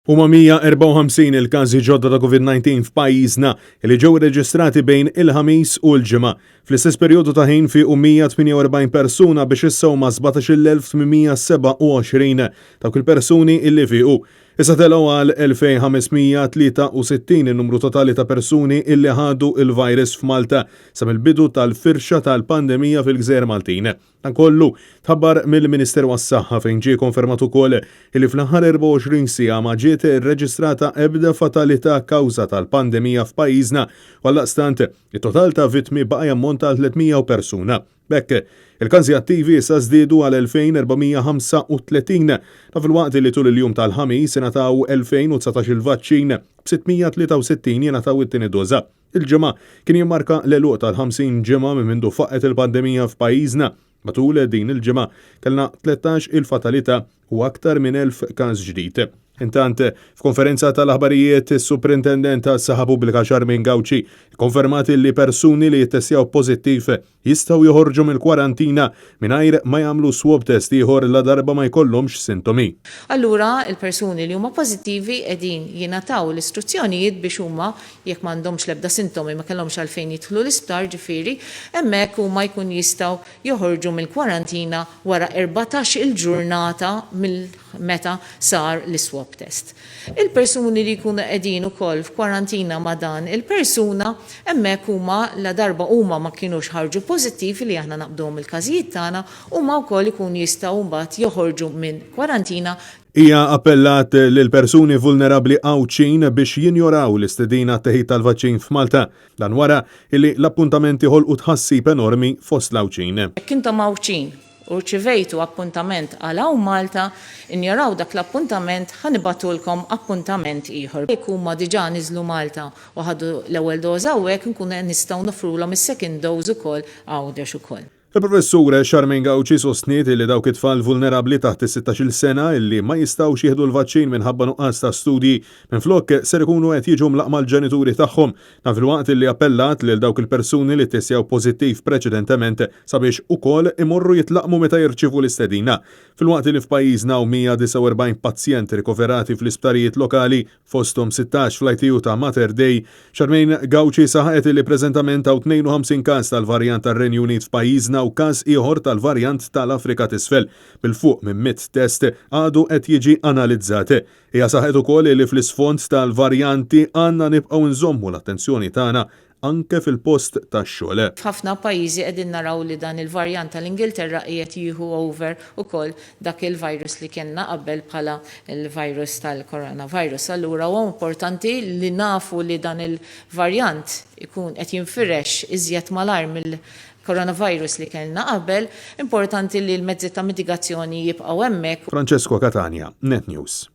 Huma 154 il-każi ġodda ta' COVID-19 f'pajjiżna li ġew irreġistrati bejn il-ħamis u l-ġimgħa. Fl-istess perjodu ta' ħin fi 148 persuna biex issa huma 17,827 dawk il-persuni illi fiequ. Issa telgħu għal 2563 il-numru totali ta' persuni illi ħadu il-virus f'Malta sa mill-bidu tal-firxa tal-pandemija fil-Gżejjer Maltin. Dan kollu tħabbar mill-Ministeru għas-Saħħa fejn ġie konfermat ukoll illi fl-aħħar 24 siegħa ma ġiet irreġistrata ebda fatalità kawża tal-pandemija f'pajjiżna u għaldaqstant it-total ta' vittmi baqa' jammont ta' 300 persuna. Bekk, il-każi attivi issa żdiedu għal 2435 ta' fil-waqt li tul il-jum tal-ħamis ingħataw 2019 il-vaċċin b'663 jingħataw it-tieni doża. Il-ġimgħa kien jimmarka l-eluq tal-50 ġimgħa minn mindu faqqet il-pandemija f'pajjiżna. Matul din il-ġimgħa kellna 13 il-fatalità u aktar minn 1000 każ ġdid. Intant, f'konferenza tal-aħbarijiet is-Superintendent tas-Saħħa Pubblika Charmaine Gauci konfermati li persuni li jittestjaw pożittiv jistgħu joħorġu mill-kwarantina mingħajr ma jagħmlu swab test ieħor la darba ma jkollhomx sintomi. Allura il-persuni li huma pożittivi qegħdin jingħataw l-istruzzjonijiet biex huma jekk m'għandhomx l-ebda sintomi ma kellhomx għalfejn jidħlu l-isptar ġifieri hemmhekk huma jkun jistgħu joħorġu mill-kwarantina wara 14 il-ġurnata mill-meta sar l-swab test. Il-persuni li jkunu qegħdin ukoll f'kwarantina ma' dan il-persuna hemmhekk huma la darba huma ma kinux ħarġu pożittivi li aħna naqbduhom il-każijiet tagħna huma wkoll ikunu jistgħu mbagħad joħorġu minn kwarantina. Hija appellat lil persuni vulnerabbli għawċin biex jinjoraw l-istedina teħid tal-vaċċin f'Malta dan wara li l-appuntamenti ħolqu tħassib enormi fost l-għawċin. Jekk intom għawċin u rċivejtu appuntament għal Malta, injaraw dak l-appuntament ħanibatulkom appuntament ieħor. Jekk huma diġà niżlu Malta u ħadu l-ewwel doża hawnhekk nkunu nistgħu nofrulhom is-second dose ukoll għawdex ukoll. Il-professur Charmaine Gauci sostniet li dawk it-tfal vulnerabbli taħt is-16 sena illi ma jistgħux jieħdu l-vaċċin minħabba nuqqas ta' studji minflok ser ikunu qed jiġu mlaqma l-ġenituri tagħhom. Dan fil-waqt illi appellat lil dawk il-persuni li ttestjaw pożittiv preċedentement sabiex ukoll imorru jitlaqmu meta jirċievu l-istedina. Fil-waqt li f'pajjiżna hawn 149 pazjenti rikoverati fl-isptarijiet lokali fosthom 16 fl-ITU ta' Mater Dei, Charmaine Gauci saħet li preżentament hawn 52 każ tal-varjant tar-Renju Unit f'pajjiżna u każ ieħor tal-varjant tal-Afrika t'isfel. Bil-fuq minn 100 test għadu qed jiġi analizzat. Hija saħet ukoll li fl-isfond tal-varjanti għandna nibqgħu nżommu l-attenzjoni tagħna anke fil-post tax-xogħol. F'ħafna pajjiżi qegħdin naraw li dan il-varjant tal-Ingilterra qiegħed jieħu over ukoll dak il-virus li kellna qabel bħala il-virus tal-coronavirus. Allura huwa importanti li nafu li dan il-varjant ikun qed jinfirex iżjed malar mill-coronavirus li kellna qabel, importanti li l-mezzi ta' mitigazzjoni jibqgħu hemmhekk. Francesco Catania, Net News.